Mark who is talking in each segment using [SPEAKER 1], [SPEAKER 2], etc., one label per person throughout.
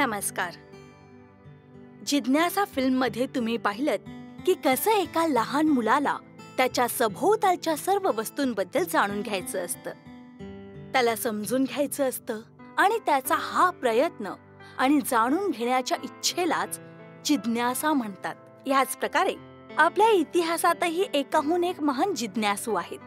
[SPEAKER 1] नमस्कार. जिज्ञासा फिल्ममध्ये तुम्ही पाहिलत की कसं एका लहान मुलाला त्याच्या सभोवतालच्या सर्व वस्तूंबद्दल जाणून घ्यायचं असतं, त्याला समजून घ्यायचं असतं आणि त्याचा हा प्रयत्न आणि जाणून घेण्याच्या इच्छेलाच जिज्ञासा म्हणतात. याच प्रकारे आपल्या इतिहासातही एकाहून एक महान जिज्ञासू आहेत,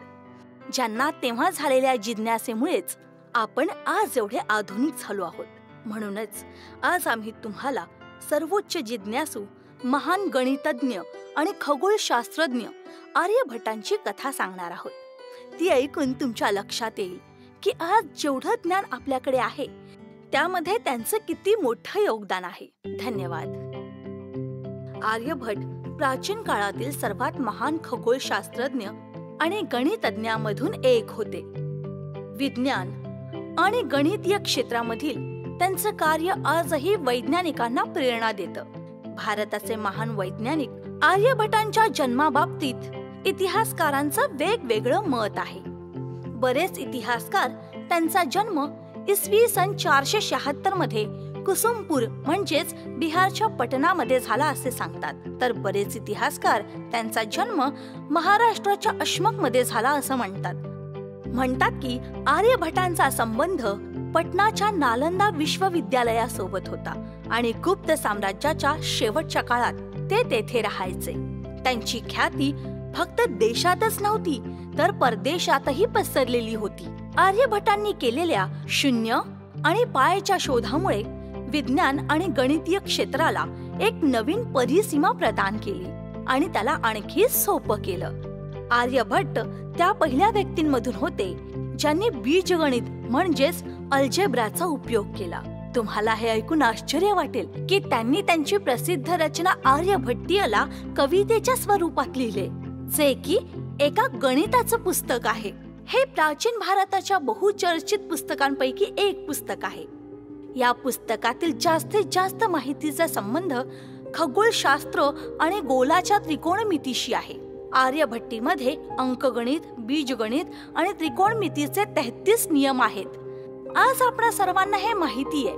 [SPEAKER 1] ज्यांना तेव्हा झालेल्या जिज्ञासेमुळेच आपण आज एवढे आधुनिक झालो आहोत. म्हणूनच आज आम्ही तुम्हाला सर्वोच्च जिज्ञासू, महान गणितज्ञ आणि खगोलशास्त्रज्ञ आर्यभट्टांची कथा सांगणार आहोत. ती ऐकून तुमच्या लक्षात येईल की आज जेवढं ज्ञान आपल्याकडे आहे त्यामध्ये त्यांचं किती मोठं योगदान आहे. धन्यवाद. आर्यभट्ट प्राचीन काळातील सर्वात महान खगोलशास्त्रज्ञ आणि गणितज्ञांमधून एक होते. विज्ञान आणि गणितीय क्षेत्रामधील त्यांचं कार्य आजही वैज्ञानिकांना प्रेरणा देतं. भारताचे महान वैज्ञानिक आर्यभट्टांच्या जन्माबाबतीत इतिहासकारांचं वेगवेगळं मत आहे. बरेच इतिहासकार त्यांचा जन्म इसवी सन 476 मध्ये कुसुमपूर म्हणजेच बिहारच्या पटनामध्ये झाला असे सांगतात, तर बरेच इतिहासकार त्यांचा जन्म महाराष्ट्राच्या अशमक मध्ये झाला असं म्हणतात की आर्यभट्टांचा संबंध पटनाच्या नालंदा विश्वविद्यालयासोबत होता आणि गुप्त साम्राज्याच्या शेवटच्या काळात ते तेथे राहायचे. त्यांची ख्याती फक्त देशातच नव्हती तर परदेशातही पसरलेली होती. आर्यभट्टांनी केलेल्या शून्य आणि पायच्या शोधामुळे विज्ञान आणि गणितीय क्षेत्राला एक नवीन परिसीमा प्रदान केली आणि त्याला आणखी सोपं केलं. आर्यभट्ट त्या पहिल्या व्यक्तींमधून होते ज्यांनी बीजगणित म्हणजेच अल्जेब्राचा उपयोग केला. तुम्हाला हे ऐकून आश्चर्य वाटेल की त्यांनी त्यांची प्रसिद्ध रचना आर्यभट्टीयला कवितेच्या स्वरूपात लिहिले, जे की एका गणिताचं पुस्तक आहे. हे प्राचीन भारताच्या बहुचर्चित पुस्तकांपैकी एक पुस्तक आहे. या पुस्तकातील जास्तीत जास्त माहितीचा संबंध खगोलशास्त्र आणि गोलाच्या त्रिकोणमितीशी आहे. आर्यभट्टीमध्ये अंकगणित, बीजगणित आणि त्रिकोणमितीचे 33 नियम आहेत. आज आपल्या सर्वांना हे माहिती आहे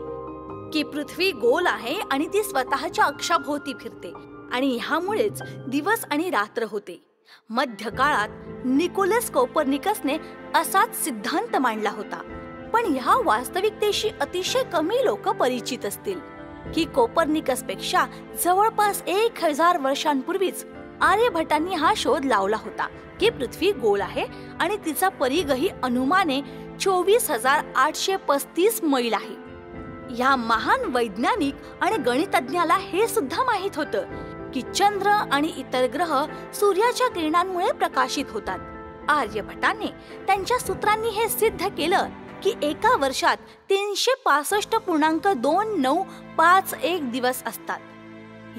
[SPEAKER 1] की पृथ्वी गोल आहे आणि ती स्वतःच्या अक्षाभोवती फिरते आणि ह्यामुळेच दिवस आणि रात्र होते. मध्य काळात निकोलस कोपर्निकसने असाच सिद्धांत मांडला होता, पण ह्या वास्तविकतेशी अतिशय कमी लोक परिचित असतील की कोपर्निकस पेक्षा जवळपास 1000 वर्षांपूर्वीच आर्यभट्टांनी हा शोध लावला होता की पृथ्वी गोल आहे आणि तिचा परिघही अनुमाने 24,835 मैल आहे. या महान वैज्ञानिक आणि गणितज्ञाला हे सुद्धा माहित होतं की चंद्र आणि इतर ग्रह सूर्याच्या किरणांमुळे प्रकाशित होतात. आर्यभट्टाने त्यांच्या सूत्रांनी हे सिद्ध केलं की एका वर्षात 365.2951 दिवस असतात.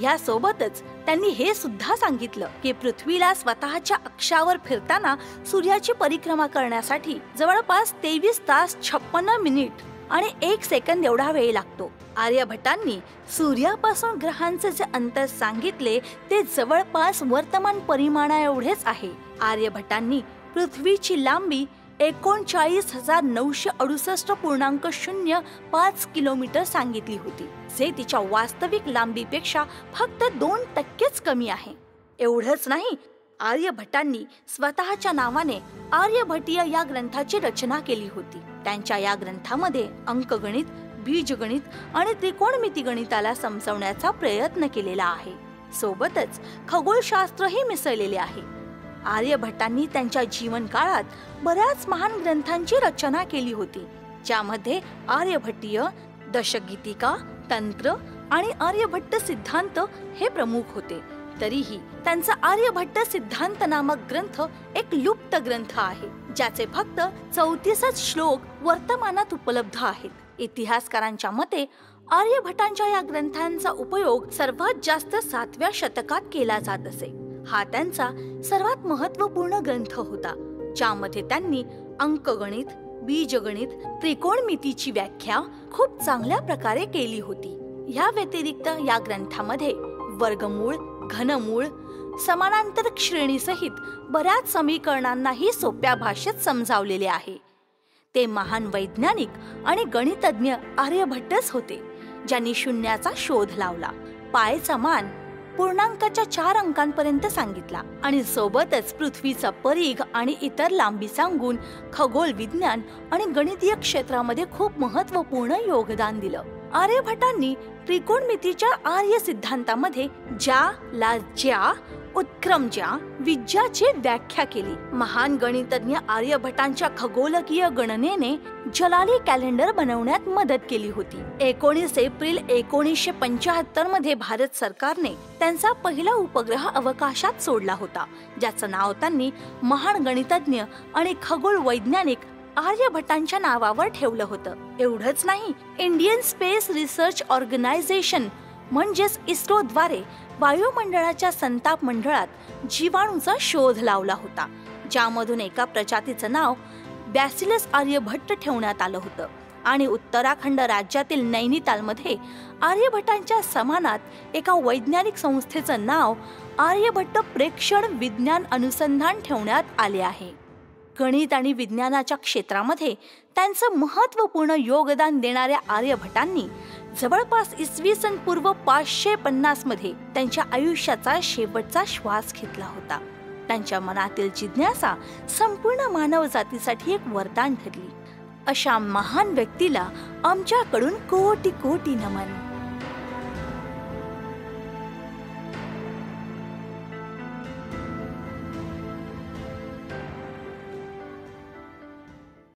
[SPEAKER 1] यासोबतच त्यांनी हे सुद्धा सांगितलं की पृथ्वीला स्वतःच्या अक्षावर फिरताना सूर्याची परिक्रमा करण्यासाठी जवळपास 23 तास 56 मिनिट आणि 1 सेकंद एवढा वेळ लागतो. आर्यभट्टांनी सूर्यापासून ग्रहांचे जे अंतर सांगितले ते जवळपास वर्तमान परिमाणा एवढेच आहे. आर्यभट्टांनी पृथ्वीची लांबी 39,968.05 किलोमीटर सांगितली होती, जे तिच्या वास्तविक लांबीपेक्षा फक्त 2% कमी आहे. एवढंच नाही, आर्यभट्टांनी स्वतःच्या नावाने आर्यभट्टीय या ग्रंथाची रचना केली होती. त्यांच्या या ग्रंथामध्ये अंकगणित, बीजगणित आणि त्रिकोणमिती गणिताला समजवण्याचा प्रयत्न केलेला आहे. सोबतच खगोलशास्त्रही मिसळलेले आहे. आर्यभट्टांनी त्यांच्या जीवन काळात बऱ्याच महान ग्रंथांची रचना केली होती, ज्यामध्ये आर्यभट्टीय, दशगीतिका, तंत्र आणि आर्यभट्ट सिद्धांत हे प्रमुख होते. तरीही त्यांचा आर्यभट्ट सिद्धांत नामक ग्रंथ एक लुप्त ग्रंथ आहे, ज्याचे फक्त 34 श्लोक वर्तमानात उपलब्ध आहेत. इतिहासकारांच्या मते आर्यभट्टांच्या या ग्रंथांचा उपयोग सर्वात जास्त 7व्या शतकात केला जात असे. हा त्यांचा सर्वात महत्त्वपूर्ण ग्रंथ होता, ज्यामध्ये त्यांनी अंकगणित, बीजगणित, त्रिकोणमितीची व्याख्या खूप चांगल्या प्रकारे केली होती. या व्यतिरिक्त या ग्रंथामध्ये वर्गमूळ, घनमूळ, समानांतर श्रेणीसहित बऱ्याच समीकरणांनाही सोप्या भाषेत समजावलेले आहे. ते महान वैज्ञानिक आणि गणितज्ञ आर्यभट्टच होते. ज्यांनी शून्याचा शोध लावला, पायचा मान पूर्णांकाच्या 4 अंकांपर्यंत सांगितला आणि सोबतच पृथ्वीचा परिघ आणि इतर लांबी सांगून खगोल विज्ञान आणि गणितीय क्षेत्रामध्ये खूप महत्त्वपूर्ण योगदान दिलं. आर्यभटांनी त्रिकोणमितीच्या आर्य सिद्धांतामध्ये ज्या ला ज्या उत्क्रम ज्या विज्याची व्याख्या केली. महान गणितज्ञ आर्यभटांच्या खगोलकीय गणनेने जलाली कॅलेंडर बनवण्यात मदत केली होती. 19 एप्रिल 1975 मध्ये भारत सरकारने त्यांचा पहिला उपग्रह अवकाशात सोडला होता, ज्याचं नाव त्यांनी महान गणितज्ञ आणि खगोल वैज्ञानिक आर्यभटांच्या नावावर ठेवलं होतं. एवढंच नाही, इंडियन स्पेस रिसर्च ऑर्गनायझेशन म्हणजेच इस्रो द्वारे वायुमंडळाच्या संताप मंडळात जीवाणूचा शोध लावला होता, ज्यामधून एका प्रजातीचं नाव बॅसिलस आर्यभट्ट ठेवण्यात आलं होतं. आणि उत्तराखंड राज्यातील नैनितालमध्ये आर्यभटांच्या समानात एका वैज्ञानिक संस्थेचं नाव आर्यभट्ट प्रेक्षण विज्ञान अनुसंधान ठेवण्यात आले आहे. गणित आणि विज्ञानाच्या क्षेत्रामध्ये त्यांचं महत्त्वपूर्ण योगदान देणाऱ्या आर्यभटांनी जवळपास इसवी सन पूर्व 550 मध्ये त्यांच्या आयुष्याचा शेवटचा श्वास घेतला होता. त्यांच्या मनातील जिज्ञासा संपूर्ण मानवजातीसाठी एक वरदान ठरली. अशा महान व्यक्तीला आमच्याकडून कोटी कोटी नमन.